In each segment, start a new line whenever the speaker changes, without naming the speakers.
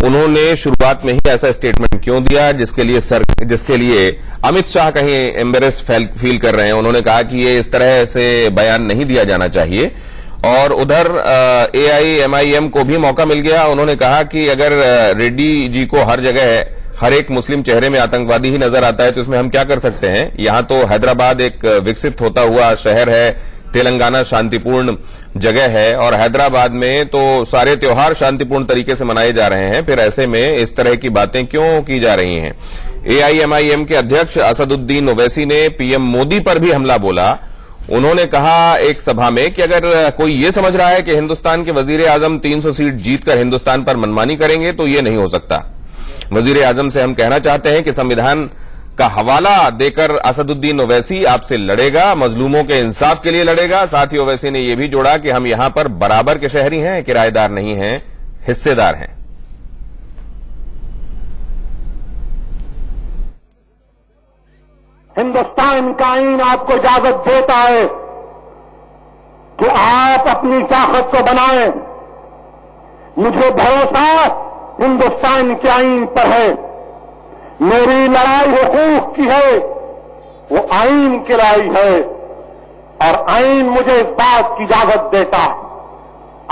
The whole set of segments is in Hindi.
उन्होंने शुरुआत में ही ऐसा स्टेटमेंट क्यों दिया, जिसके लिए अमित शाह कहीं एम्बेरेस्ड फील कर रहे हैं। उन्होंने कहा कि ये इस तरह से बयान नहीं दिया जाना चाहिए। और उधर AIMIM को भी मौका मिल गया। उन्होंने कहा कि अगर रेड्डी जी को हर जगह हर एक मुस्लिम चेहरे में आतंकवादी ही नजर आता है तो इसमें हम क्या कर सकते हैं। यहां तो हैदराबाद एक विकसित होता हुआ शहर है, तेलंगाना शांतिपूर्ण जगह है, और हैदराबाद में तो सारे त्योहार शांतिपूर्ण तरीके से मनाए जा रहे हैं। फिर ऐसे में इस तरह की बातें क्यों की जा रही हैं। AIMIM के अध्यक्ष असदुद्दीन ओवैसी ने PM मोदी पर भी हमला बोला। उन्होंने कहा एक सभा में कि अगर कोई ये समझ रहा है कि हिंदुस्तान के वजीर आजम 300 सीट जीतकर हिंदुस्तान पर मनमानी करेंगे तो ये नहीं हो सकता। वजीर आजम से हम कहना चाहते हैं कि संविधान का हवाला देकर असदुद्दीन ओवैसी आपसे लड़ेगा, मजलूमों के इंसाफ के लिए लड़ेगा। साथ ही ओवैसी ने यह भी जोड़ा कि हम यहां पर बराबर के शहरी हैं, किराएदार नहीं हैं, हिस्सेदार हैं।
हिंदुस्तान का आईन आपको इजाजत देता है कि आप अपनी ताकत को बनाएं। मुझे भरोसा हिंदुस्तान के आईन पर है। मेरी लड़ाई हुकूक की है, वो आईन की लड़ाई है, और आईन मुझे इस बात की इजाजत देता है।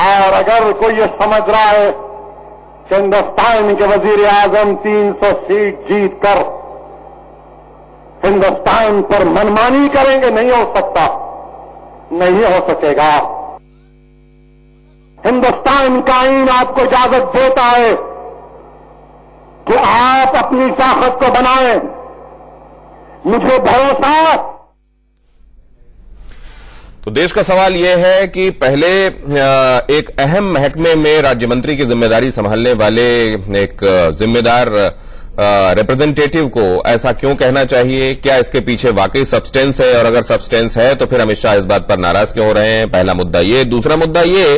और अगर कोई ये समझ रहा है कि हिंदुस्तान के वजीर आजम 300 सीट जीतकर हिंदुस्तान पर मनमानी करेंगे, नहीं हो सकता, नहीं हो सकेगा। हिंदुस्तान का आईन आपको इजाजत देता है कि आप अपनी ताकत को बनाएं। मुझे भरोसा।
तो देश का सवाल यह है कि पहले एक अहम महकमे में राज्य मंत्री की जिम्मेदारी संभालने वाले एक जिम्मेदार रिप्रेजेंटेटिव को ऐसा क्यों कहना चाहिए। क्या इसके पीछे वाकई सब्सटेंस है, और अगर सब्सटेंस है तो फिर अमित शाह इस बात पर नाराज क्यों हो रहे हैं। पहला मुद्दा ये। दूसरा मुद्दा ये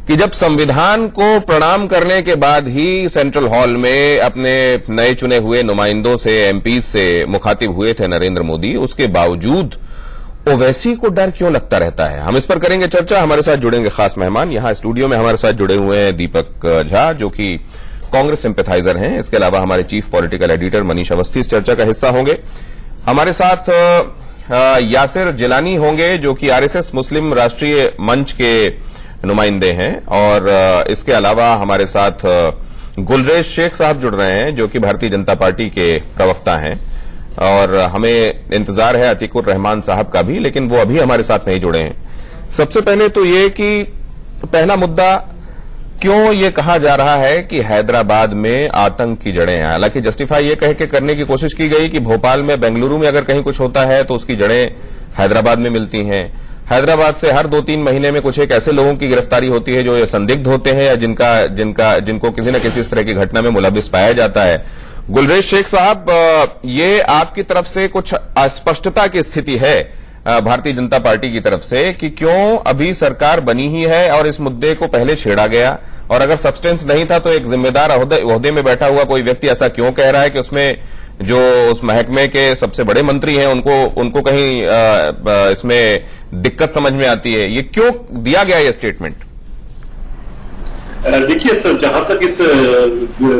कि जब संविधान को प्रणाम करने के बाद ही सेंट्रल हॉल में अपने नए चुने हुए नुमाइंदों से, MPs से मुखातिब हुए थे नरेंद्र मोदी, उसके बावजूद ओवैसी को डर क्यों लगता रहता है। हम इस पर करेंगे चर्चा। हमारे साथ जुड़ेंगे खास मेहमान। यहां स्टूडियो में हमारे साथ जुड़े हुए हैं दीपक झा, जो कि कांग्रेस सिंपैथाइजर हैं। इसके अलावा हमारे chief political editor Manish Awasthi इस चर्चा का हिस्सा होंगे। हमारे साथ यासिर जिलानी होंगे, जो कि RSS मुस्लिम राष्ट्रीय मंच के नुमाइंदे हैं। और इसके अलावा हमारे साथ गुलरेज शेख साहब जुड़ रहे हैं, जो कि भारतीय जनता पार्टी के प्रवक्ता हैं। और हमें इंतजार है अतीकुर रहमान साहब का भी, लेकिन वो अभी हमारे साथ नहीं जुड़े हैं। सबसे पहले तो ये कि पहला मुद्दा, क्यों ये कहा जा रहा है कि हैदराबाद में आतंक की जड़ें हैं। हालांकि जस्टिफाई ये कह के करने की कोशिश की गई कि भोपाल में, बेंगलुरु में अगर कहीं कुछ होता है तो उसकी जड़ें हैदराबाद में मिलती हैं। हैदराबाद से हर 2-3 महीने में कुछ एक ऐसे लोगों की गिरफ्तारी होती है जो ये संदिग्ध होते हैं, या जिनको किसी न किसी इस तरह की घटना में मुलविस पाया जाता है। गुलरेज शेख साहब, ये आपकी तरफ से कुछ अस्पष्टता की स्थिति है भारतीय जनता पार्टी की तरफ से कि क्यों अभी सरकार बनी ही है और इस मुद्दे को पहले छेड़ा गया, और अगर सब्सटेंस नहीं था तो एक जिम्मेदार ओहदे में बैठा हुआ कोई व्यक्ति ऐसा क्यों कह रहा है कि उसमें जो उस महकमे के सबसे बड़े मंत्री हैं उनको कहीं इसमें दिक्कत समझ में आती है। ये क्यों दिया गया ये स्टेटमेंट?
देखिए सर, जहां तक इस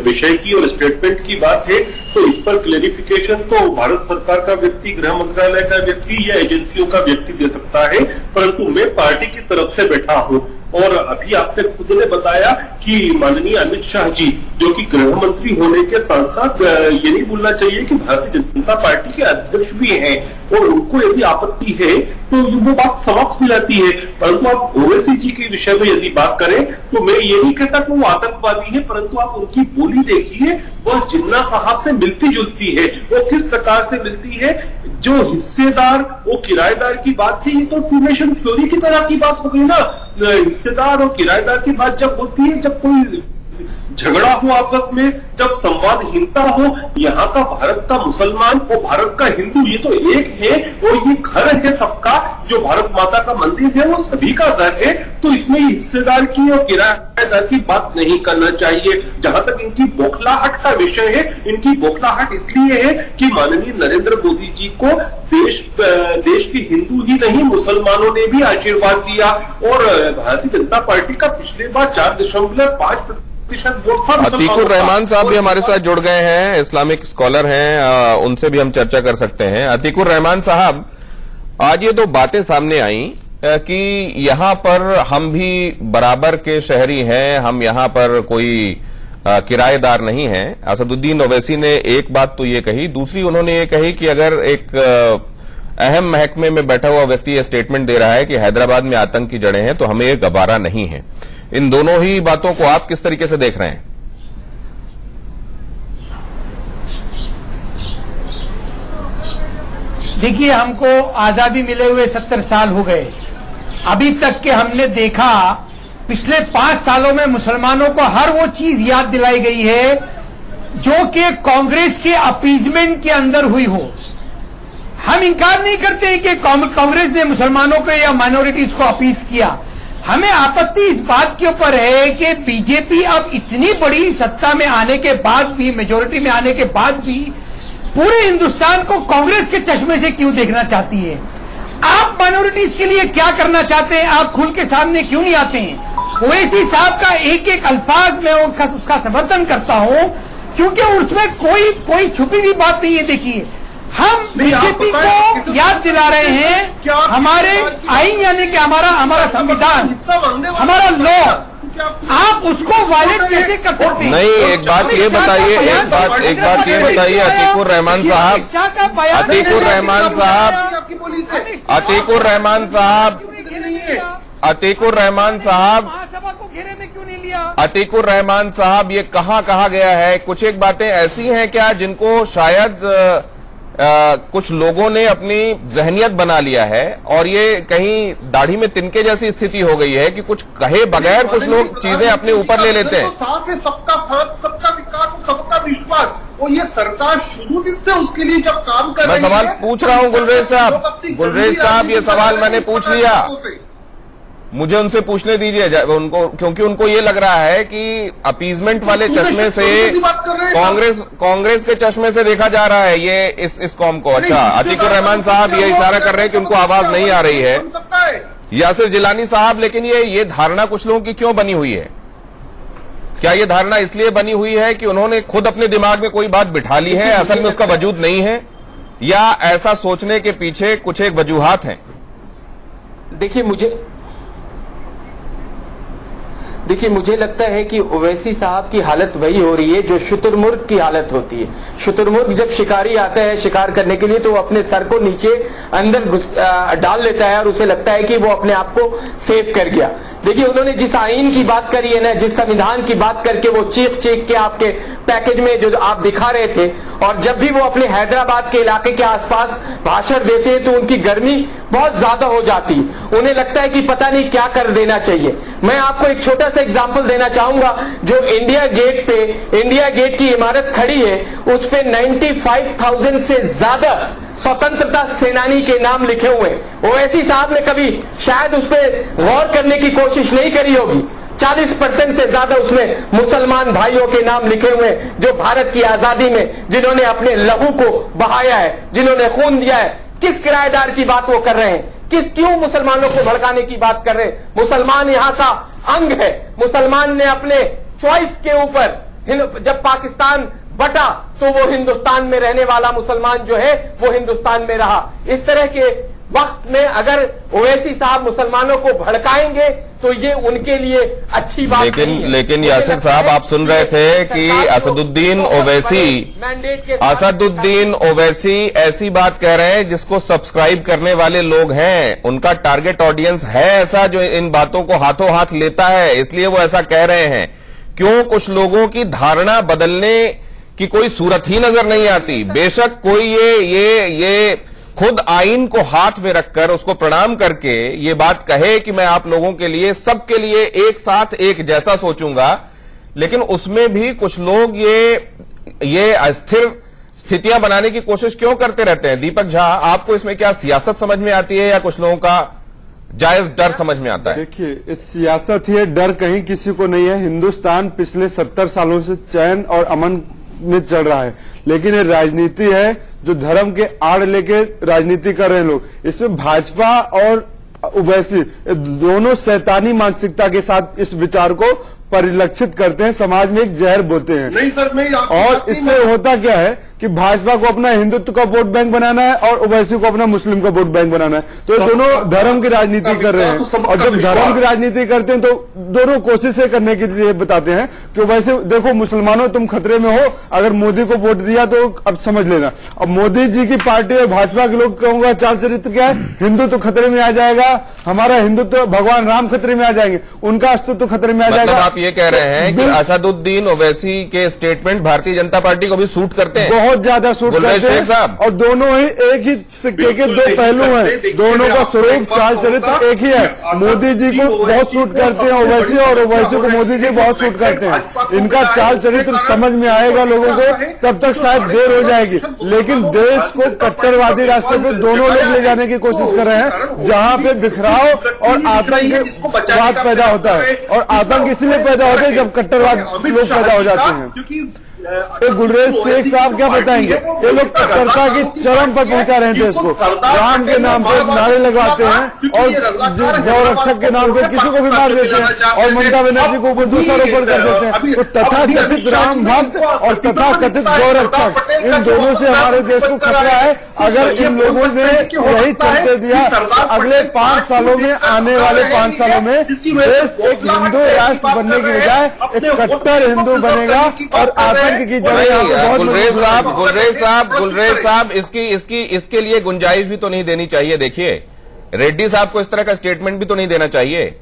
विषय की और स्टेटमेंट की बात है तो इस पर क्लेरिफिकेशन तो भारत सरकार का व्यक्ति, गृह मंत्रालय का व्यक्ति या एजेंसियों का व्यक्ति दे सकता है, परंतु मैं पार्टी की तरफ से बैठा हूं। और अभी आपने खुद ने बताया कि माननीय अमित शाह जी, जो कि गृह मंत्री होने के साथ साथ ये नहीं भूलना चाहिए कि भारतीय जनता पार्टी के अध्यक्ष भी हैं, और उनको यदि आपत्ति है तो वो बात समाप्त हो जाती है। परंतु आप ओवैसी जी के विषय में यदि बात करें तो मैं ये नहीं कहता कि वो आतंकवादी है, परंतु आप उनकी बोली देखिए, वह जिन्ना साहब से मिलती जुलती है। वो किस प्रकार से मिलती है, जो हिस्सेदार वो किराएदार की बात थी, ये तो टू नेशन थ्योरी की तरह की बात हो गई ना। हिस्सेदार और किराएदार की बात जब होती है, जब कोई झगड़ा हो आपस में, जब संवादहीनता हो, यहाँ का भारत का मुसलमान और भारत का हिंदू ये तो एक है, और ये घर है सबका, जो भारत माता का मंदिर है वो सभी का घर है। तो इसमें हिस्सेदार की और किराएदार की बात नहीं करना चाहिए। जहां तक इनकी बौखलाहट का विषय है, इनकी बौखलाहट इसलिए है कि माननीय नरेंद्र मोदी जी को देश के हिंदू ही नहीं मुसलमानों ने भी आशीर्वाद दिया, और भारतीय जनता पार्टी का पिछले बार 4.5% वोट था।
अतीकुर रहमान साहब भी हमारे साथ जुड़ गए हैं, इस्लामिक स्कॉलर हैं, उनसे भी हम चर्चा कर सकते हैं। अतीकुर रहमान साहब, आज ये दो बातें सामने आई कि यहां पर हम भी बराबर के शहरी हैं, हम यहां पर कोई किराएदार नहीं हैं। असदुद्दीन ओवैसी ने एक बात तो ये कही, दूसरी उन्होंने ये कही कि अगर एक अहम महकमे में बैठा हुआ व्यक्ति ये स्टेटमेंट दे रहा है कि हैदराबाद में आतंक की जड़ें हैं तो हमें ये गवारा नहीं है। इन दोनों ही बातों को आप किस तरीके से देख रहे हैं?
देखिए, हमको आजादी मिले हुए 70 साल हो गए। अभी तक के हमने देखा, पिछले 5 सालों में मुसलमानों को हर वो चीज याद दिलाई गई है जो कि कांग्रेस के अपीजमेंट के अंदर हुई हो। हम इंकार नहीं करते कि कांग्रेस ने मुसलमानों को या माइनॉरिटीज को अपीज किया। हमें आपत्ति इस बात के ऊपर है कि बीजेपी अब इतनी बड़ी सत्ता में आने के बाद भी, मेजोरिटी में आने के बाद भी, पूरे हिंदुस्तान को कांग्रेस के चश्मे से क्यों देखना चाहती है। आप माइनॉरिटीज के लिए क्या करना चाहते हैं, आप खुल के सामने क्यों नहीं आते हैं। ओवैसी साहब का एक एक अल्फाज में उसका समर्थन करता हूं, क्योंकि उसमें कोई छुपी हुई बात नहीं है। देखिए, हम बीजेपी को याद दिला रहे हैं हमारे आईन, यानी कि हमारा संविधान, हमारा लॉ, आप उसको वायलेट कैसे कर सकते हैं?
नहीं, एक बात ये बताइए, एक बात ये बताइए अतीकुर रहमान साहब, अतीकुर रहमान साहब,
महासभा को घेरे में क्यों नहीं लिया?
अतीकुर रहमान साहब, ये कहाँ कहा गया है? कुछ एक बातें ऐसी हैं क्या जिनको शायद कुछ लोगों ने अपनी जहनियत बना लिया है और ये कहीं दाढ़ी में तिनके जैसी स्थिति हो गई है कि कुछ कहे बगैर कुछ लोग चीजें अपने ऊपर ले लेते हैं।
साफ है, सबका साथ, सबका विकास और सबका विश्वास, और ये सरकार शुरू दिन से उसके लिए जब काम कर रही है।
मैं सवाल पूछ रहा हूं गुलरेज साहब, ये सवाल मैंने पूछ लिया, मुझे उनसे पूछने दीजिए उनको, क्योंकि उनको ये लग रहा है कि अपीजमेंट वाले चश्मे से कांग्रेस के चश्मे से देखा जा रहा है ये इस कौम को। अच्छा, अतीकुर रहमान साहब ये इशारा कर रहे हैं कि उनको आवाज नहीं आ रही है, यासिर जिलानी साहब, लेकिन ये धारणा कुछ लोगों की क्यों बनी हुई है? क्या ये धारणा इसलिए बनी हुई है कि उन्होंने खुद अपने दिमाग में कोई बात बिठा ली है, असल में उसका वजूद नहीं है, या ऐसा सोचने के पीछे कुछ एक वजूहात हैं?
देखिए, मुझे लगता है कि ओवैसी साहब की हालत वही हो रही है जो शुतुरमुर्ग की हालत होती है। शुतुरमुर्ग जब शिकारी आता है शिकार करने के लिए तो वो अपने सर को नीचे अंदर डाल लेता है और उसे लगता है कि वो अपने आप को सेव कर गया। देखिए, उन्होंने जिस आईन की बात करी है ना, जिस संविधान की बात करके वो चीख के आपके पैकेज में जो आप दिखा रहे थे, और जब भी वो अपने हैदराबाद के इलाके के आसपास भाषण देते हैं तो उनकी गर्मी बहुत ज्यादा हो जाती, उन्हें लगता है कि पता नहीं क्या कर देना चाहिए। मैं आपको एक छोटा सा एग्जाम्पल देना चाहूंगा। जो इंडिया गेट की इमारत खड़ी है, उस पे 95,000 से ज्यादा स्वतंत्रता सेनानी के नाम लिखे हुए। ओवैसी साहब ने कभी शायद उस पर गौर करने की कोशिश नहीं करी होगी। 40% से ज्यादा उसमें मुसलमान भाइयों के नाम लिखे हुए, जो भारत की आजादी में जिन्होंने अपने लहू को बहाया है, जिन्होंने खून दिया है। किस किराएदार की बात वो कर रहे हैं? क्यों मुसलमानों को भड़काने की बात कर रहे हैं? मुसलमान यहाँ का अंग है। मुसलमान ने अपने चॉइस के ऊपर, जब पाकिस्तान बटा तो वो हिंदुस्तान में रहने वाला मुसलमान जो है वो हिंदुस्तान में रहा। इस तरह के वक्त में अगर ओवैसी साहब मुसलमानों को भड़काएंगे तो ये उनके लिए अच्छी बात नहीं है।
लेकिन यासिर साहब, आप सुन रहे थे कि असदुद्दीन ओवैसी ऐसी बात कह रहे हैं जिसको सब्सक्राइब करने वाले लोग हैं, उनका टारगेट ऑडियंस है ऐसा जो इन बातों को हाथों हाथ लेता है, इसलिए वो ऐसा कह रहे हैं। क्यों कुछ लोगों की धारणा बदलने की कोई सूरत ही नजर नहीं आती। बेशक कोई ये खुद आईन को हाथ में रखकर उसको प्रणाम करके ये बात कहे कि मैं आप लोगों के लिए, सबके लिए एक साथ एक जैसा सोचूंगा, लेकिन उसमें भी कुछ लोग ये अस्थिर स्थितियां बनाने की कोशिश क्यों करते रहते हैं? दीपक झा, आपको इसमें क्या सियासत समझ में आती है या कुछ लोगों का जायज डर समझ में आता है?
देखिए, इस सियासत ही डर कहीं किसी को नहीं है। हिंदुस्तान पिछले 70 सालों से चैन और अमन में चल रहा है, लेकिन ये राजनीति है जो धर्म के आड़ लेके राजनीति कर रहे हैं लोग। इसमें भाजपा और ओवैसी दोनों शैतानी मानसिकता के साथ इस विचार को परिलक्षित करते हैं, समाज में एक जहर बोते हैं।
नहीं सर, मैं आपकी बात
और
नहीं
इससे होता क्या है कि भाजपा को अपना हिंदुत्व का वोट बैंक बनाना है और ओवैसी को अपना मुस्लिम का वोट बैंक बनाना है। तो ये दोनों धर्म की राजनीति कर रहे हैं, और जब धर्म की राजनीति करते हैं तो दोनों कोशिशें करने के लिए बताते हैं कि वैसे देखो मुसलमानों तुम खतरे में हो, अगर मोदी को वोट दिया तो अब समझ लेना। अब मोदी जी की पार्टी और भाजपा के लोग कहूंगा चाल चरित्र क्या है, हिंदुत्व खतरे में आ जाएगा, हमारा हिंदुत्व भगवान राम खतरे में आ जाएंगे, उनका अस्तित्व खतरे में आ जाएगा।
मतलब आप ये कह रहे हैं कि असदुद्दीन ओवैसी के स्टेटमेंट भारतीय जनता पार्टी को भी सूट करते हैं,
बहुत ज्यादा सूट करते हैं, और दोनों ही एक ही सिक्के के दो पहलू हैं, दोनों का स्वरूप चाल चरित्र एक ही है। मोदी जी को बहुत सूट करते हैं ओवैसी, और ओवैसी को मोदी जी बहुत सूट करते हैं। इनका चाल चरित्र समझ में आएगा लोगों को, तब तक शायद देर हो जाएगी, लेकिन देश को कट्टरवादी रास्ते पे दोनों लोग ले जाने की कोशिश कर रहे हैं, जहां पे बिखराव और आतंकवाद पैदा होता है। और आतंक इसलिए पैदा होता है जब कट्टरवाद लोग पैदा हो जाते हैं। गुलरेज शेख साहब क्या बताएंगे, ये लोग कट्टरता की चरम पर पहुंचा रहे हैं देश को, राम के नाम पे नारे लगवाते हैं और गौरक्षक के नाम पे किसी को भी मार देते हैं, और ममता बनर्जी को ऊपर दोषारोपण कर देते हैं। तो तथा कथित राम भक्त और तथा कथित गौरक्षक, इन दोनों से हमारे देश को खतरा है। अगर इन लोगों ने यही चलते दिया, अगले 5 सालों में, आने वाले 5 सालों में देश एक हिंदू राष्ट्र बनने की बजाय एक कट्टर हिंदू बनेगा, और आतंक की जगह
गुलरेज साहब इसके लिए गुंजाइश भी तो नहीं देनी चाहिए। देखिए, रेड्डी साहब को इस तरह का स्टेटमेंट भी तो नहीं देना चाहिए।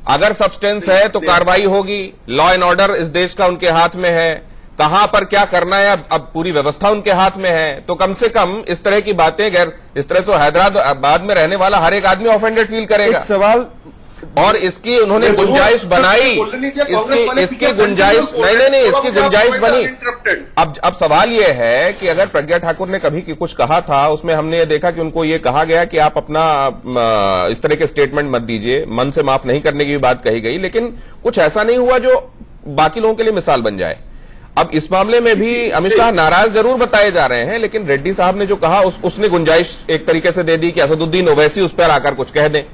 अगर सब्सटेंस है तो कार्रवाई होगी, लॉ एंड ऑर्डर इस देश का उनके हाथ में है, कहां पर क्या करना है अब पूरी व्यवस्था उनके हाथ में है। तो कम से कम इस तरह की बातें, गैर इस तरह से हैदराबाद में रहने वाला हर एक आदमी ऑफेंडेड फील करेगा।
सवाल
और इसकी उन्होंने गुंजाइश बनाई, इसकी गुंजाइश नहीं, इसकी गुंजाइश बनी। अब सवाल यह है कि अगर प्रज्ञा ठाकुर ने कभी कुछ कहा था, उसमें हमने ये देखा कि उनको ये कहा गया कि आप अपना इस तरह के स्टेटमेंट मत दीजिए, मन से माफ नहीं करने की भी बात कही गई, लेकिन कुछ ऐसा नहीं हुआ जो बाकी लोगों के लिए मिसाल बन जाए। अब इस मामले में भी अमित शाह नाराज जरूर बताए जा रहे हैं, लेकिन रेड्डी साहब ने जो कहा उसने गुंजाइश एक तरीके से दे दी कि असदुद्दीन ओवैसी उस पर आकर कुछ कह दें।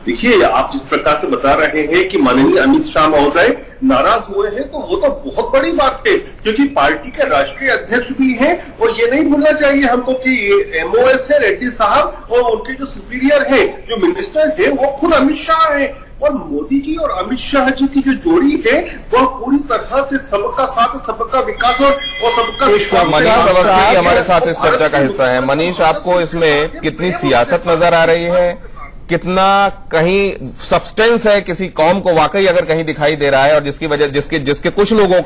देखिए, आप जिस प्रकार से बता रहे हैं कि माननीय अमित शाह महोदय नाराज हुए हैं, तो वो तो बहुत बड़ी बात है, क्योंकि पार्टी के राष्ट्रीय अध्यक्ष भी हैं, और ये नहीं भूलना चाहिए हमको कि ये एमओएस है रेड्डी साहब, और उनके जो सुपीरियर है, जो मिनिस्टर है, वो खुद अमित शाह है। और मोदी जी और अमित शाह जी की जो जोड़ी है, वह पूरी तरह से सबका साथ, सबका विकास और सबका विश्वास।
मनीष अवस्थी हमारे साथ इस चर्चा का हिस्सा है। मनीष, आपको इसमें कितनी सियासत नजर आ रही है, कितना कहीं सब्सटेंस है किसी कौम को वाकई अगर कहीं दिखाई दे रहा है, और जिसकी वजह जिसके कुछ लोगों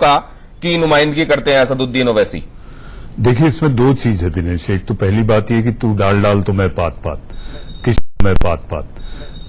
की नुमाइंदगी करते हैं असदुद्दीन ओवैसी?
देखिए, इसमें 2 चीज है दिनेश। एक तो पहली बात यह कि तू डाल तो मैं पात, किशन मैं पात।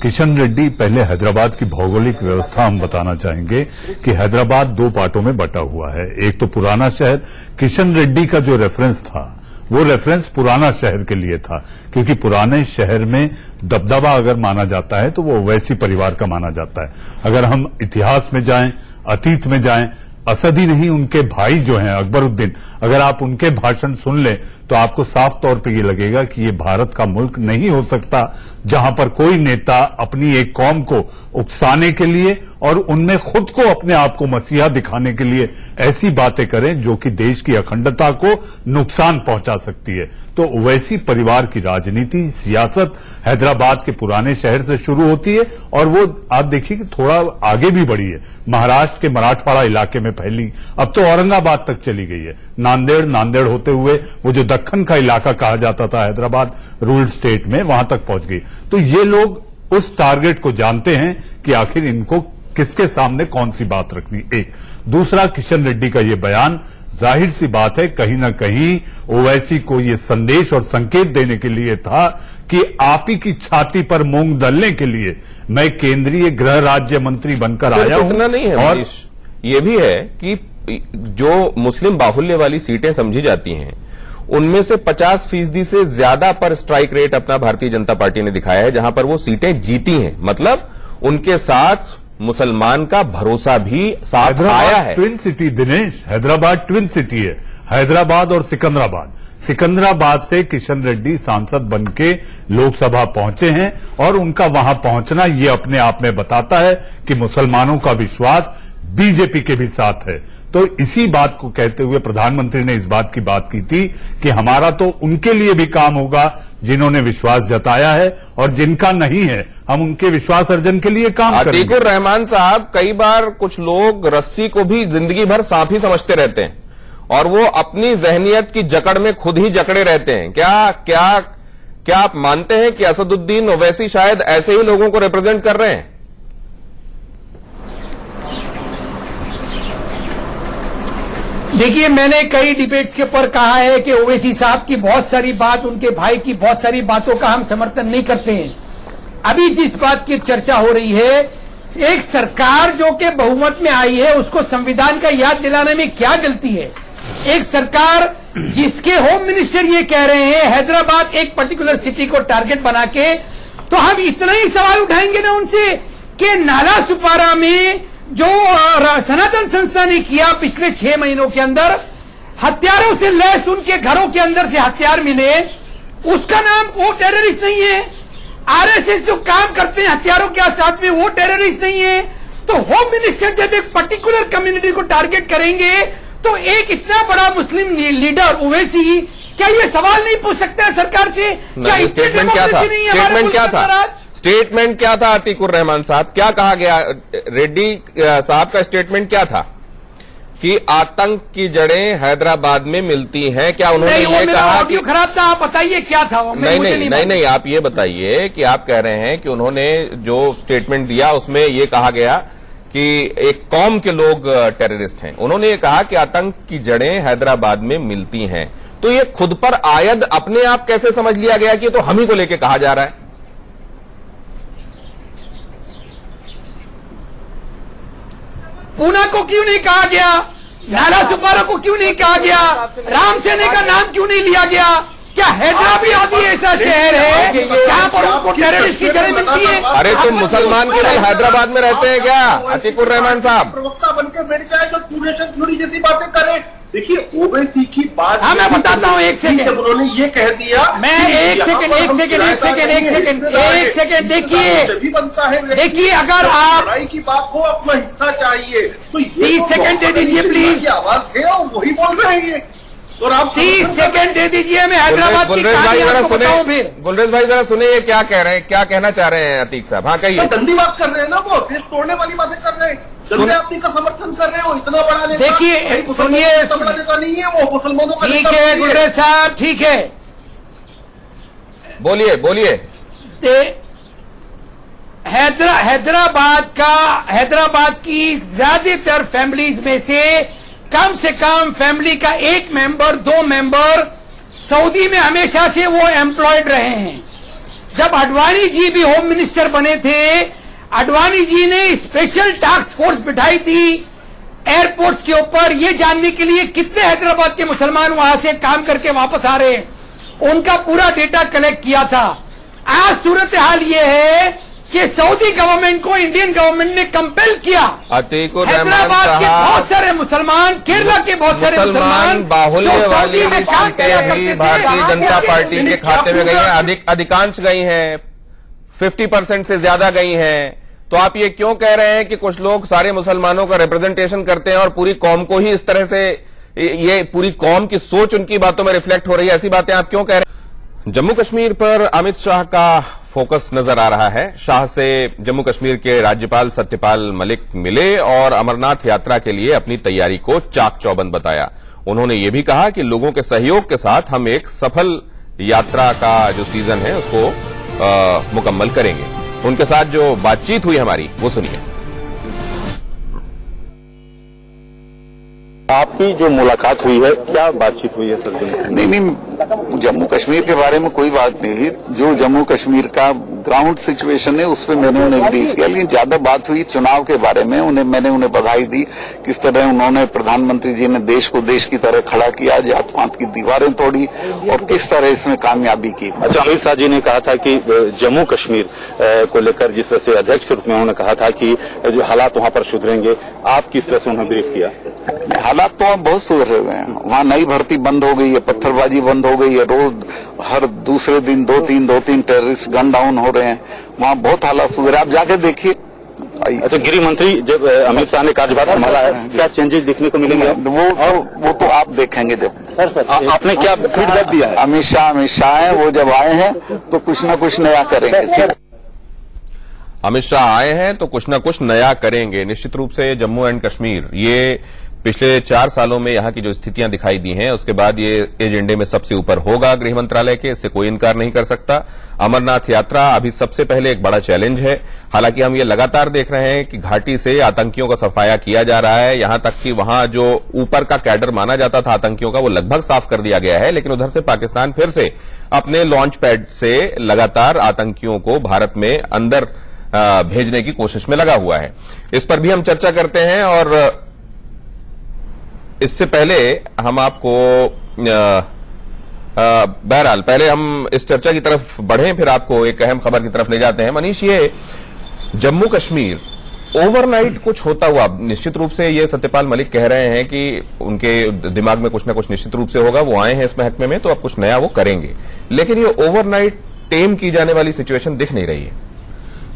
किशन रेड्डी, पहले हैदराबाद की भौगोलिक व्यवस्था हम बताना चाहेंगे कि हैदराबाद 2 पार्टों में बटा हुआ है। एक तो पुराना शहर, किशन रेड्डी का जो रेफरेंस था वो रेफरेंस पुराना शहर के लिए था, क्योंकि पुराने शहर में दबदबा अगर माना जाता है तो वो ओवैसी परिवार का माना जाता है। अगर हम इतिहास में जाएं, अतीत में जाएं, असद ही नहीं, उनके भाई जो हैं अकबरुद्दीन, अगर आप उनके भाषण सुन लें तो आपको साफ तौर पे ये लगेगा कि ये भारत का मुल्क नहीं हो सकता जहां पर कोई नेता अपनी एक कौम को उकसाने के लिए और उनमें खुद को अपने आप को मसीहा दिखाने के लिए ऐसी बातें करें जो कि देश की अखंडता को नुकसान पहुंचा सकती है। तो ओवैसी परिवार की राजनीति, सियासत हैदराबाद के पुराने शहर से शुरू होती है, और वो आप देखिए कि थोड़ा आगे भी बढ़ी है, महाराष्ट्र के मराठवाड़ा इलाके में फैली, अब तो औरंगाबाद तक चली गई है, नांदेड़ होते हुए वो जो दक्कन का इलाका कहा जाता था हैदराबाद रूल्ड स्टेट में, वहां तक पहुंच गई। तो ये लोग उस टारगेट को जानते हैं कि आखिर इनको किसके सामने कौन सी बात रखनी। एक दूसरा, किशन रेड्डी का ये बयान, जाहिर सी बात है कहीं ना कहीं ओवैसी को ये संदेश और संकेत देने के लिए था कि आप ही की छाती पर मूंग दलने के लिए मैं केंद्रीय गृह राज्य मंत्री बनकर आया हूं।
इतना नहीं है और ये भी है कि जो मुस्लिम बाहुल्य वाली सीटें समझी जाती हैं उनमें से 50% से ज्यादा पर स्ट्राइक रेट अपना भारतीय जनता पार्टी ने दिखाया है, जहां पर वो सीटें जीती हैं। मतलब उनके साथ मुसलमान का भरोसा भी साथ आया है।
Twin city Dinesh, Hyderabad twin city है, हैदराबाद और सिकंदराबाद। सिकंदराबाद से किशन रेड्डी सांसद बनके लोकसभा पहुंचे हैं और उनका वहां पहुंचना ये अपने आप में बताता है कि मुसलमानों का विश्वास बीजेपी के भी साथ है। तो इसी बात को कहते हुए प्रधानमंत्री ने इस बात की बात की थी कि हमारा तो उनके लिए भी काम होगा जिन्होंने विश्वास जताया है, और जिनका नहीं है हम उनके विश्वास अर्जन के लिए काम करेंगे।
अतीकुर रहमान साहब, कई बार कुछ लोग रस्सी को भी जिंदगी भर सांप ही समझते रहते हैं और वो अपनी जहनियत की जकड़ में खुद ही जकड़े रहते हैं। क्या आप मानते हैं कि असदुद्दीन ओवैसी शायद ऐसे ही लोगों को रिप्रेजेंट कर रहे हैं?
देखिए, मैंने कई डिबेट्स के ऊपर कहा है कि ओवैसी साहब की बहुत सारी बात, उनके भाई की बहुत सारी बातों का हम समर्थन नहीं करते हैं। अभी जिस बात की चर्चा हो रही है, एक सरकार जो कि बहुमत में आई है उसको संविधान का याद दिलाने में क्या गलती है? एक सरकार जिसके होम मिनिस्टर ये कह रहे हैं हैदराबाद एक पर्टिकुलर सिटी को टारगेट बना के, तो हम इतना ही सवाल उठाएंगे ना उनसे कि नाला सुपारा में जो सनातन संस्था ने किया पिछले 6 महीनों के अंदर, हथियारों से लैस उनके घरों के अंदर से हथियार मिले, उसका नाम वो टेररिस्ट नहीं है। आरएसएस जो काम करते हैं हथियारों के साथ में, वो टेररिस्ट नहीं है। तो होम मिनिस्टर जब एक पर्टिकुलर कम्युनिटी को टारगेट करेंगे तो एक इतना बड़ा मुस्लिम लीडर ओवैसी क्या ये सवाल नहीं पूछ सकता है सरकार से? क्या
स्टेटमेंट क्या था? स्टेटमेंट क्या था अतीकुर रहमान साहब? क्या कहा गया? रेड्डी साहब का स्टेटमेंट क्या था कि आतंक की जड़ें हैदराबाद में मिलती हैं? क्या उन्होंने ये कहा कि
खराब था? आप बताइए क्या था वो?
नहीं, आप ये बताइए कि आप कह रहे हैं कि उन्होंने जो स्टेटमेंट दिया उसमें ये कहा गया कि एक कौम के लोग टेररिस्ट हैं। उन्होंने ये कहा कि आतंक की जड़ें हैदराबाद में मिलती हैं। तो ये खुद पर आयद अपने आप कैसे समझ लिया गया कि तो हम ही को लेके कहा जा रहा है?
पूना को क्यों नहीं कहा गया? नाला सुपारा को क्यों नहीं कहा गया? राम सेने का नाम क्यों नहीं लिया गया? क्या हैदराबाद ऐसा शहर है जहां पर उनको टेररिस्ट की जड़ें मिलती है?
अरे तुम मुसलमान केवल हैदराबाद में रहते हैं क्या अतीकुर रहमान साहब?
प्रवक्ता बनकर बैठ जाए तो टू नेशन थ्योरी जैसी बातें करें। देखिए, ओवैसी की बात,
हाँ मैं बताता हूँ, एक सेकंड।
उन्होंने ये कह दिया,
मैं एक सेकंड
बनता है।
देखिए, अगर आप
लड़ाई की बात हो, अपना हिस्सा चाहिए तो
30 सेकंड दे दीजिए प्लीज।
आवाज है और वही बोल रहे हैं ये। और आप
30 सेकंड दे दीजिए, मैं हैदराबाद की कहानी आपको बताऊं फिर।
गुलरेज भाई जरा सुने, ये क्या कह रहे हैं, क्या कहना चाह रहे हैं अतीक साहब? हाँ कहिए।
गंदी बात कर रहे हैं ना, वो देश तोड़ने वाली बातें कर रहे हैं, गंदे आदमी का समर्थन कर रहे हो। इतना बड़ा नेता,
देखिए सुनिए,
बड़ा नेता नहीं है वो, मुसलमानों का
ठीक है गुलरेज साहब, ठीक है,
बोलिए।
हैदराबाद की ज्यादातर फैमिलीज में से कम फैमिली का 1 मेंबर 2 मेंबर सऊदी में हमेशा से वो एम्प्लॉयड रहे हैं। जब अडवाणी जी भी होम मिनिस्टर बने थे, अडवाणी जी ने स्पेशल टास्क फोर्स बिठाई थी एयरपोर्ट्स के ऊपर, ये जानने के लिए कितने हैदराबाद के मुसलमान वहां से काम करके वापस आ रहे हैं, उनका पूरा डेटा कलेक्ट किया था। आज सूरत हाल ये है कि सऊदी गवर्नमेंट को इंडियन गवर्नमेंट ने कंपेल किया। हैदराबाद के बहुत सारे मुसलमान, केरला के बहुत सारे मुसलमान
बाहुल्य वाली सीटें ही भारतीय जनता पार्टी के खाते में गई हैं, अधिकांश गई हैं, 50% से ज्यादा गई हैं। तो आप ये क्यों कह रहे हैं कि कुछ लोग सारे मुसलमानों का रिप्रेजेंटेशन करते हैं और पूरी कौम को ही इस तरह से, ये पूरी कौम की सोच उनकी बातों में रिफ्लेक्ट हो रही है, ऐसी बातें आप क्यों कह रहे हैं? जम्मू कश्मीर पर अमित शाह का फोकस नजर आ रहा है। शाह से जम्मू कश्मीर के राज्यपाल सत्यपाल मलिक मिले और अमरनाथ यात्रा के लिए अपनी तैयारी को चाक चौबंद बताया। उन्होंने ये भी कहा कि लोगों के सहयोग के साथ हम एक सफल यात्रा का जो सीजन है उसको मुकम्मल करेंगे। उनके साथ जो बातचीत हुई हमारी, वो सुनिए।
आपकी जो मुलाकात हुई है, क्या बातचीत हुई है सर?
नहीं, जम्मू कश्मीर के बारे में कोई बात नहीं है। जो जम्मू कश्मीर का ग्राउंड सिचुएशन है उस पर मैंने उन्हें ब्रीफ किया, लेकिन ज्यादा बात हुई चुनाव के बारे में। मैंने उन्हें बधाई दी, किस तरह उन्होंने प्रधानमंत्री जी ने देश को देश की तरह खड़ा किया, जात पात की दीवारें तोड़ी और किस तरह इसमें कामयाबी की।
अच्छा, अमित शाह जी ने कहा था कि जम्मू कश्मीर को लेकर जिस तरह से अध्यक्ष के रूप में उन्होंने कहा था कि जो हालात वहां पर सुधरेंगे, आप किस तरह से उन्हें ब्रीफ किया?
हालात तो वहाँ बहुत सुधरे हुए हैं। वहाँ नई भर्ती बंद हो गई है, पत्थरबाजी बंद हो गई है, रोज हर दूसरे दिन दो तीन टेररिस्ट गन डाउन हो रहे हैं। वहाँ बहुत हालात सुधरे, आप जाके देखिए।
अच्छा, गृह मंत्री जब अमित शाह ने कार्यभार संभाला है, क्या चेंजेस देखने को मिलेंगे?
वो तो आप देखेंगे जब।
सर आपने क्या फीडबैक दिया है?
अमित शाह है, वो जब आए हैं तो कुछ न कुछ नया करेंगे।
अमित शाह आए हैं तो कुछ न कुछ नया करेंगे। निश्चित रूप से जम्मू एंड कश्मीर, ये पिछले 4 सालों में यहां की जो स्थितियां दिखाई दी हैं, उसके बाद ये एजेंडे में सबसे ऊपर होगा गृह मंत्रालय के, इससे कोई इनकार नहीं कर सकता। अमरनाथ यात्रा अभी सबसे पहले एक बड़ा चैलेंज है। हालांकि हम ये लगातार देख रहे हैं कि घाटी से आतंकियों का सफाया किया जा रहा है, यहां तक कि वहां जो ऊपर का कैडर माना जाता था आतंकियों का, वो लगभग साफ कर दिया गया है। लेकिन उधर से पाकिस्तान फिर से अपने लॉन्च पैड से लगातार आतंकियों को भारत में अंदर भेजने की कोशिश में लगा हुआ है। इस पर भी हम चर्चा करते हैं और इससे पहले हम आपको बहरहाल पहले हम इस चर्चा की तरफ बढ़ें, फिर आपको एक अहम खबर की तरफ ले जाते हैं। मनीष, ये जम्मू कश्मीर ओवरनाइट कुछ होता हुआ, निश्चित रूप से ये सत्यपाल मलिक कह रहे हैं कि उनके दिमाग में कुछ ना कुछ निश्चित रूप से होगा, वो आए हैं इस महकमे में तो अब कुछ नया वो करेंगे, लेकिन ये ओवरनाइट टेम की जाने वाली सिचुएशन दिख नहीं रही है।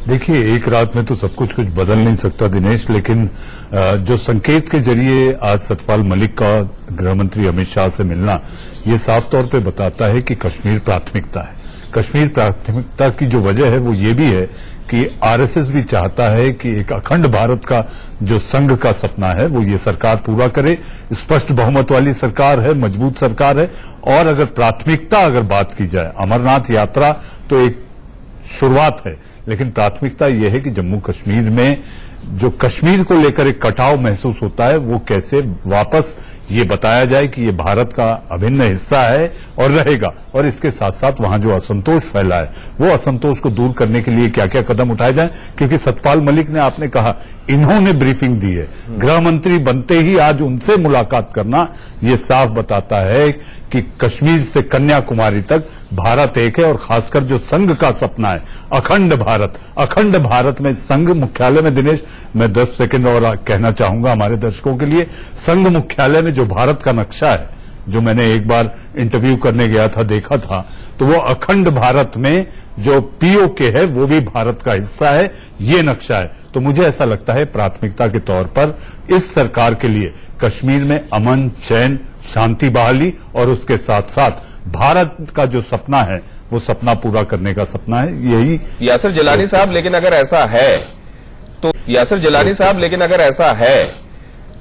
देखिए, एक रात में तो सब कुछ बदल नहीं सकता दिनेश, लेकिन जो संकेत के जरिए आज सत्यपाल मलिक का गृह मंत्री अमित शाह से मिलना, ये साफ तौर पे बताता है कि कश्मीर प्राथमिकता है। कश्मीर प्राथमिकता की जो वजह है वो ये भी है कि आरएसएस भी चाहता है कि एक अखंड भारत का जो संघ का सपना है वो ये सरकार पूरा करे। स्पष्ट बहुमत वाली सरकार है, मजबूत सरकार है। और अगर प्राथमिकता अगर बात की जाए, अमरनाथ यात्रा तो एक शुरुआत है, लेकिन प्राथमिकता यह है कि जम्मू कश्मीर में जो कश्मीर को लेकर एक कटाव महसूस होता है वो कैसे वापस ये बताया जाए कि ये भारत का अभिन्न हिस्सा है और रहेगा। और इसके साथ साथ वहां जो असंतोष फैला है वो असंतोष को दूर करने के लिए क्या क्या कदम उठाए जाएं, क्योंकि सत्यपाल मलिक ने, आपने कहा, इन्होंने ब्रीफिंग दी है। गृह मंत्री बनते ही आज उनसे मुलाकात करना ये साफ बताता है कि कश्मीर से कन्याकुमारी तक भारत एक है। और खासकर जो संघ का सपना है, अखंड भारत में संघ मुख्यालय में, दिनेश मैं 10 सेकंड और कहना चाहूंगा हमारे दर्शकों के लिए, संघ मुख्यालय में जो भारत का नक्शा है, जो मैंने एक बार इंटरव्यू करने गया था, देखा था, तो वो अखंड भारत में जो पीओके है वो भी भारत का हिस्सा है, ये नक्शा है। तो मुझे ऐसा लगता है प्राथमिकता के तौर पर इस सरकार के लिए कश्मीर में अमन, चैन, शांति बहाली और उसके साथ साथ भारत का जो सपना है वो सपना पूरा करने का सपना है। यही
यासिर जिलानी साहब, लेकिन अगर ऐसा है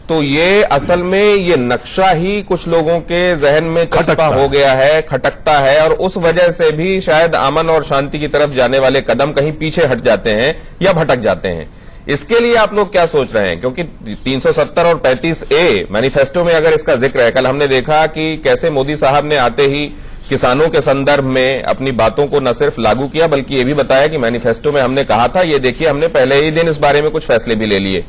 तो ये असल में ये नक्शा ही कुछ लोगों के जहन में चस्पा हो गया है, खटकता है, और उस वजह से भी शायद अमन और शांति की तरफ जाने वाले कदम कहीं पीछे हट जाते हैं या भटक जाते हैं। इसके लिए आप लोग क्या सोच रहे हैं? क्योंकि 370 और 35A मैनिफेस्टो में अगर इसका जिक्र है, कल हमने देखा कि कैसे मोदी साहब ने आते ही किसानों के संदर्भ में अपनी बातों को न सिर्फ लागू किया बल्कि ये भी बताया कि मैनिफेस्टो में हमने कहा था, ये देखिए हमने पहले ही दिन इस बारे में कुछ फैसले भी ले लिए।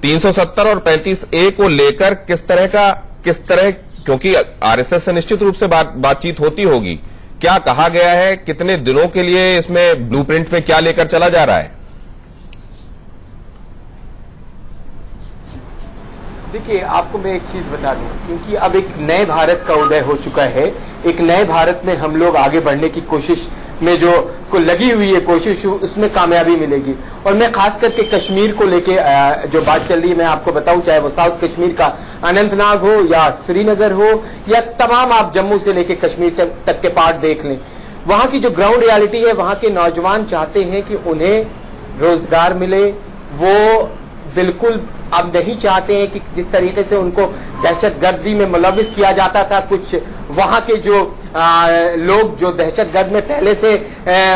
370 और 35A को लेकर किस तरह, क्योंकि आरएसएस से निश्चित रूप से बातचीत होती होगी, क्या कहा गया है, कितने दिनों के लिए इसमें ब्लूप्रिंट में क्या लेकर चला जा रहा है?
देखिए, आपको मैं एक चीज बता दूं, क्योंकि अब एक नए भारत का उदय हो चुका है। एक नए भारत में हम लोग आगे बढ़ने की कोशिश में जो को लगी हुई है कोशिश, उसमें कामयाबी मिलेगी। और मैं खास करके कश्मीर को लेके जो बात चल रही है, मैं आपको बताऊं, चाहे वो साउथ कश्मीर का अनंतनाग हो या श्रीनगर हो या तमाम आप जम्मू से लेके कश्मीर तक के पार्ट देख लें, वहां की जो ग्राउंड रियलिटी है, वहां के नौजवान चाहते हैं कि उन्हें रोजगार मिले, वो बिल्कुल अब नहीं चाहते हैं कि जिस तरीके से उनको दहशतगर्दी में मुलविस किया जाता था, कुछ वहां के जो लोग जो दहशतगर्द में पहले से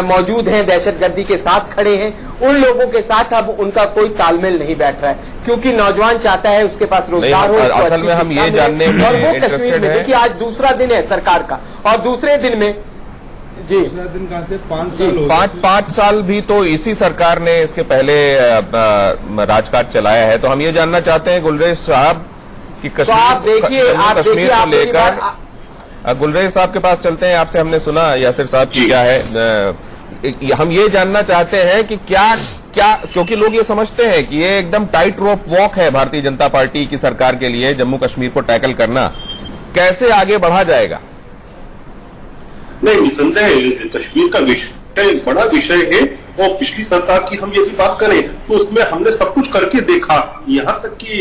मौजूद हैं, दहशतगर्दी के साथ खड़े हैं, उन लोगों के साथ अब उनका कोई तालमेल नहीं बैठ रहा है, क्योंकि नौजवान चाहता है उसके पास रोजगार हो,
असल में हम ये जानने में
और वो कश्मीर में देखिए आज दूसरा दिन है सरकार का, और दूसरे दिन में जी
दिन कहां से 5 साल हो गए।
5 साल भी तो इसी सरकार ने इसके पहले राजकाज चलाया है। तो हम ये जानना चाहते हैं गुलरेज साहब कि
तो आप देखिए
को लेकर गुलरेज साहब के पास चलते हैं। आपसे हमने सुना यासिर साहब की क्या है, हम ये जानना चाहते हैं कि क्या क्योंकि लोग ये समझते हैं कि ये एकदम टाइट रोप वॉक है भारतीय जनता पार्टी की सरकार के लिए जम्मू कश्मीर को टैकल करना, कैसे आगे बढ़ा जाएगा?
नहीं, निसंदेह कश्मीर का विषय बड़ा विषय है, और पिछली सरकार की हम यदि बात करें तो उसमें हमने सब कुछ करके देखा, यहाँ तक कि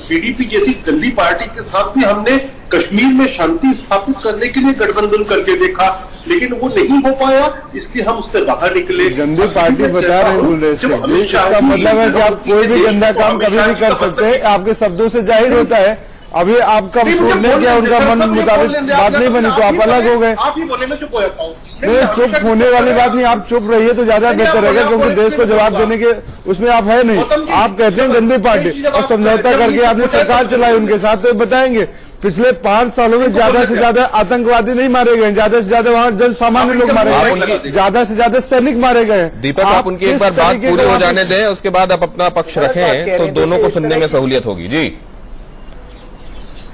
पीडीपी जैसी गंदी पार्टी के साथ भी हमने कश्मीर में शांति स्थापित करने के लिए गठबंधन करके देखा, लेकिन वो नहीं हो पाया, इसलिए हम उससे बाहर निकले।
गंदी पार्टी बता रहे हैं गुलरेज जी, इसका मतलब है कि आप कोई भी गंदा काम कभी भी कर सकते हैं, आपके शब्दों से जाहिर होता है। अभी आपका सुनने क्या उनका मन मुताबिक बात नहीं बनी तो आप अलग हो गए।
आप ही बोले, मैं चुप हो जाता हूँ।
नहीं, चुप होने वाली बात नहीं, आप चुप रहिए तो ज्यादा बेहतर रहेगा, क्योंकि देश को जवाब देने के उसमें आप है नहीं। आप कहते हैं गंदी पार्टी और समझौता करके आपने सरकार चलाई उनके साथ, तो बताएंगे पिछले 5 सालों में ज्यादा से ज्यादा आतंकवादी नहीं मारे गए, ज्यादा से ज्यादा वहाँ जन सामान्य लोग मारे गए, ज्यादा से ज्यादा सैनिक मारे गए।
दीपक, आप उनकी एक बार बात पूरी हो जाने दें, उसके बाद आप अपना पक्ष रखें तो दोनों को सुनने में सहूलियत होगी। जी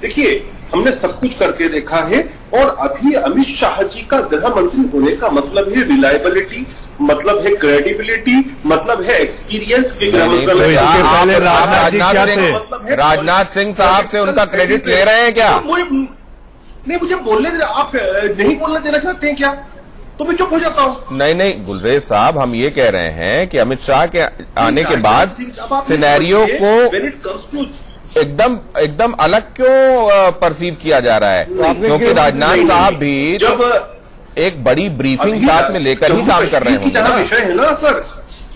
देखिए, हमने सब कुछ करके देखा है, और अभी अमित शाह जी का गृह मंत्री होने का मतलब है रिलायबिलिटी, मतलब है क्रेडिबिलिटी, मतलब है एक्सपीरियंस।
राजनाथ सिंह साहब से उनका क्रेडिट ले रहे हैं क्या?
नहीं, मुझे बोलने दे, आप नहीं बोलने देना चाहते हैं क्या? तो मैं चुप हो जाता हूँ।
नहीं, गुलरेज साहब, हम ये कह रहे हैं कि अमित शाह के आने के बाद सिनेरियो को एकदम अलग क्यों परसीव किया जा रहा है? क्योंकि राजनाथ साहब भी जब एक बड़ी ब्रीफिंग साथ में लेकर ही काम कर रहे हैं।
विषय है ना सर,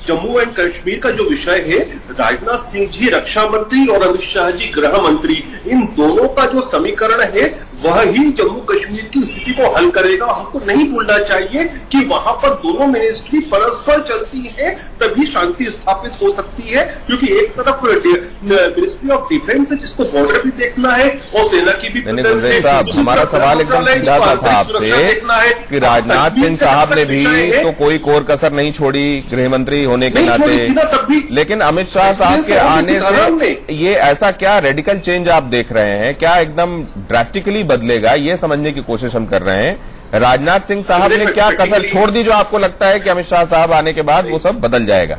जम्मू एंड कश्मीर का जो विषय है, राजनाथ सिंह जी रक्षा मंत्री और अमित शाह जी गृह मंत्री, इन दोनों का जो समीकरण है वह ही जम्मू कश्मीर की स्थिति को हल करेगा। हमको नहीं भूलना चाहिए कि वहां पर दोनों मिनिस्ट्री परस्पर चलती है, तभी शांति स्थापित हो सकती है। क्योंकि एक तरफ मिनिस्ट्री ऑफ डिफेंस है जिसको बॉर्डर भी देखना है और सेना की भी
साहब, हमारा सवाल एकदम सीधा सा था आपसे कि राजनाथ सिंह साहब ने भी तो कोई कोर कसर नहीं छोड़ी गृह मंत्री होने के नाते, लेकिन अमित शाह साहब के आने से ये ऐसा क्या रेडिकल चेंज आप देख रहे हैं? क्या एकदम ड्रास्टिकली बदलेगा, ये समझने की कोशिश हम कर रहे हैं। राजनाथ सिंह साहब ने क्या कसर छोड़ दी जो आपको लगता है कि अमित शाह साहब आने के बाद वो सब बदल जाएगा?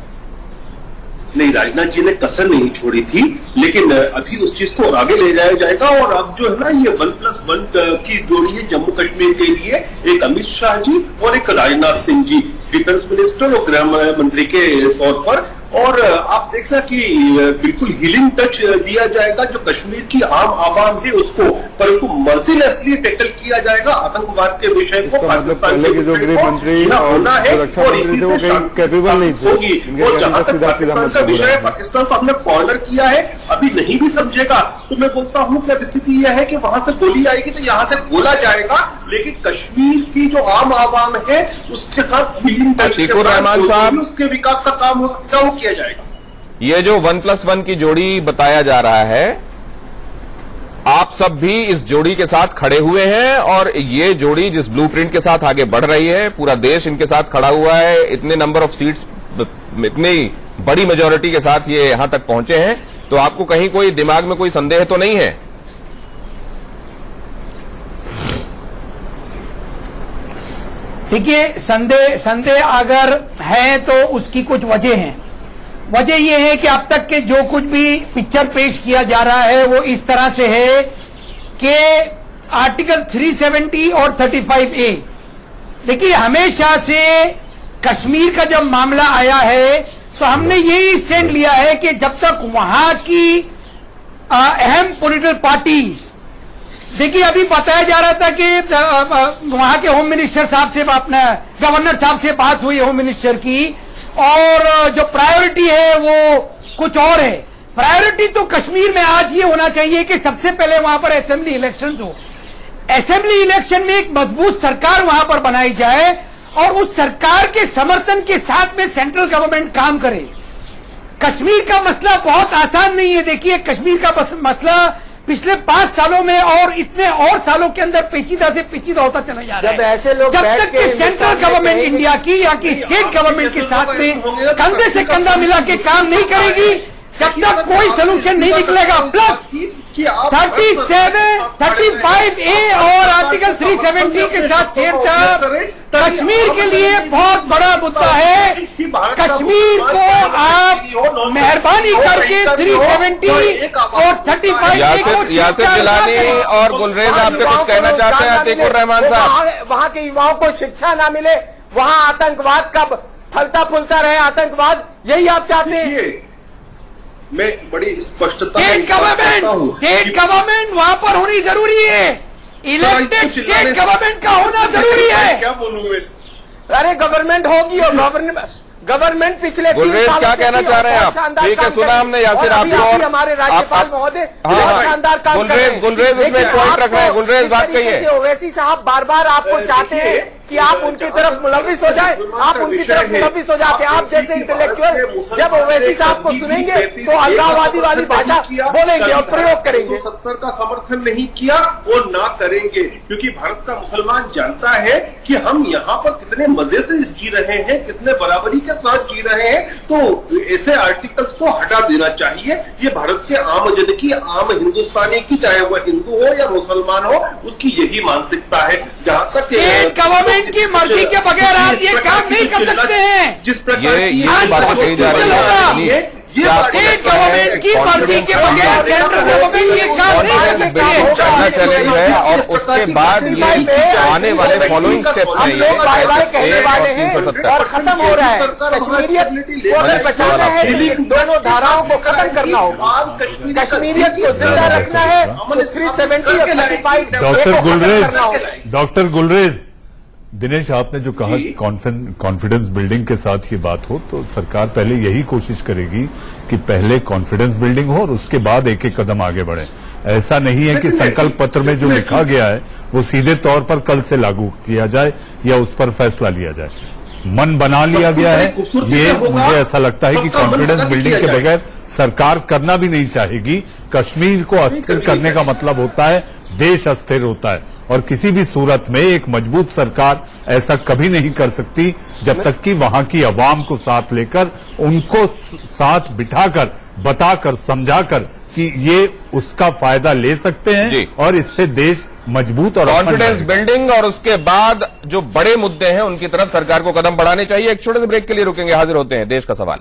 नहीं, राजनाथ जी ने कसर नहीं छोड़ी थी, लेकिन अभी उस चीज को और आगे ले जाया जाएगा। और अब जो है ना, ये 1+1 की जोड़ी है जम्मू कश्मीर के लिए, एक अमित शाह जी और एक राजनाथ सिंह जी, डिफेंस मिनिस्टर और गृह मंत्री के तौर पर। और आप देखना कि बिल्कुल हीलिंग टच दिया जाएगा जो कश्मीर की आम आवाम है उसको, परंतु मर्सीलेसली टैकल किया जाएगा आतंकवाद के विषय को। पाकिस्तान के
जो गृह मंत्री और सुरक्षा मंत्री थे वो कहीं कैपेबल नहीं थे।
और जहां तक पाकिस्तान का विषय है, पाकिस्तान को हमने कॉर्नर किया है, अभी नहीं भी समझेगा तो मैं बोलता हूं कि स्थिति यह है कि वहां से गोली आएगी तो यहां से गोला जाएगा, लेकिन कश्मीर की जो आम आवाम है उसके साथ हीलिंग टच
रहमान साहब,
उसके विकास का काम हो सकता है, वो किया जाएगा।
ये जो 1+1 की जोड़ी बताया जा रहा है, आप सब भी इस जोड़ी के साथ खड़े हुए हैं, और ये जोड़ी जिस ब्लूप्रिंट के साथ आगे बढ़ रही है, पूरा देश इनके साथ खड़ा हुआ है, इतने नंबर ऑफ सीट्स, इतनी बड़ी मेजोरिटी के साथ ये यहां तक पहुंचे हैं, तो आपको कहीं कोई दिमाग में कोई संदेह तो नहीं है?
देखिए, संदेह अगर है तो उसकी कुछ वजह है। वजह यह है कि अब तक के जो कुछ भी पिक्चर पेश किया जा रहा है वो इस तरह से है कि आर्टिकल 370 और 35A, देखिए हमेशा से कश्मीर का जब मामला आया है तो हमने यही स्टैंड लिया है कि जब तक वहां की अहम पॉलिटिकल पार्टीज, देखिए अभी बताया जा रहा था कि वहां के होम मिनिस्टर साहब से, अपने गवर्नर साहब से बात हुई होम मिनिस्टर की, और जो प्रायोरिटी है वो कुछ और है, प्रायोरिटी तो कश्मीर में आज ये होना चाहिए कि सबसे पहले वहां पर असेंबली इलेक्शंस हो। असेंबली इलेक्शन में एक मजबूत सरकार वहां पर बनाई जाए और उस सरकार के समर्थन के साथ में सेंट्रल गवर्नमेंट काम करे। कश्मीर का मसला बहुत आसान नहीं है। देखिए, कश्मीर का मसला पिछले 5 सालों में और इतने और सालों के अंदर पेचीदा से पेचीदा होता चला जा रहा है।
जब ऐसे लोग
जब तक कि सेंट्रल गवर्नमेंट इंडिया की या कि स्टेट गवर्नमेंट के साथ में कंधे से कंधा मिला के काम नहीं करेगी, जब तक कोई सोल्यूशन नहीं निकलेगा। प्लस 37, 35A और आर्टिकल 370 के साथ छेड़छाड़ कश्मीर के लिए बहुत बड़ा मुद्दा है। कश्मीर को आप मेहरबानी करके 370 और 35A
यासिर जिलानी और गुलरेज आपसे कुछ कहना चाहते हैं अतीकुर रहमान साहब?
वहाँ के युवाओं को शिक्षा ना मिले, वहाँ आतंकवाद का फलता फूलता रहे आतंकवाद, यही आप चाहते हैं?
मैं बड़ी स्पष्टता
स्टेट गवर्नमेंट वहां पर होनी जरूरी है। इलेक्टेड स्टेट गवर्नमेंट का होना जरूरी है।
क्या बोलूं मैं?
अरे गवर्नमेंट होगी और गवर्नमेंट पिछले 3
गुलरेज
सालों
क्या
से
कहना चाह रहे हैं आप? ठीक है, सुना हमने यासिर आप और
हमारे राज्यपाल महोदय शानदार काम कर रहे हैं।
गुलरेज उसमें पॉइंट रख रहे हैं। गुलरेज बात कहिए।
ओवैसी साहब बार बार आपको चाहते हैं कि आप उनकी तरफ मुलविस हो जाए, आप उनकी तरफ मुलविस हो जाते हैं। आप जैसे इंटेलेक्चुअल जब ओवैसी साहब को सुनेंगे तो अलगाववादी वाली भाषा बोलेंगे और प्रयोग करेंगे।
170 का समर्थन नहीं किया और ना करेंगे, क्योंकि भारत का मुसलमान जानता है कि हम यहाँ पर कितने मजे से जी रहे हैं, कितने बराबरी के साथ जी रहे हैं। तो ऐसे आर्टिकल्स को हटा देना चाहिए। ये भारत के आम जन की, आम हिंदुस्तानी की, चाहे वह हिंदू हो या मुसलमान हो, उसकी यही मानसिकता है। जहां तक
गवर्नमेंट की मर्जी के बगैर आप ये काम नहीं कर सकते हैं।
जिस प्रकार
ये बात कही जा रही है,
स्टेट गवर्नमेंट की मर्जी के बगैर सेंट्रल गवर्नमेंट ये काम नहीं कर सकती है।
चाइना चैलेंज है और उसके बाद ये आने वाले फॉलोइंग स्टेप्स हैं। ये
बाय बाय कहने वाले हैं
370
और खत्म हो रहा है। कश्मीरियत को अगर बचाना है तो दोनों धाराओं को खत्म करना होगा। कश्मीरियत को जिंदा रखना है तो 370 और 35
डॉक्टर गुलरेज, दिनेश आपने जो कहा कॉन्फिडेंस बिल्डिंग के साथ ये बात हो, तो सरकार पहले यही कोशिश करेगी कि पहले कॉन्फिडेंस बिल्डिंग हो और उसके बाद एक एक कदम आगे बढ़े। ऐसा नहीं है कि संकल्प पत्र में जो लिखा गया है वो सीधे तौर पर कल से लागू किया जाए या उस पर फैसला लिया जाए। मन बना लिया गया है। ये मुझे ऐसा लगता है कि कॉन्फिडेंस बिल्डिंग के बगैर सरकार करना भी नहीं चाहेगी। कश्मीर को अस्थिर करने का मतलब होता है देश अस्थिर होता है, और किसी भी सूरत में एक मजबूत सरकार ऐसा कभी नहीं कर सकती जब तक कि वहां की आवाम को साथ लेकर, उनको साथ बिठाकर, बताकर, समझाकर कि ये उसका फायदा ले सकते हैं और इससे देश मजबूत और
कॉन्फिडेंस बिल्डिंग, और उसके बाद जो बड़े मुद्दे हैं उनकी तरफ सरकार को कदम बढ़ाने चाहिए। एक छोटे से ब्रेक के लिए रुकेंगे, हाजिर होते हैं देश का सवाल।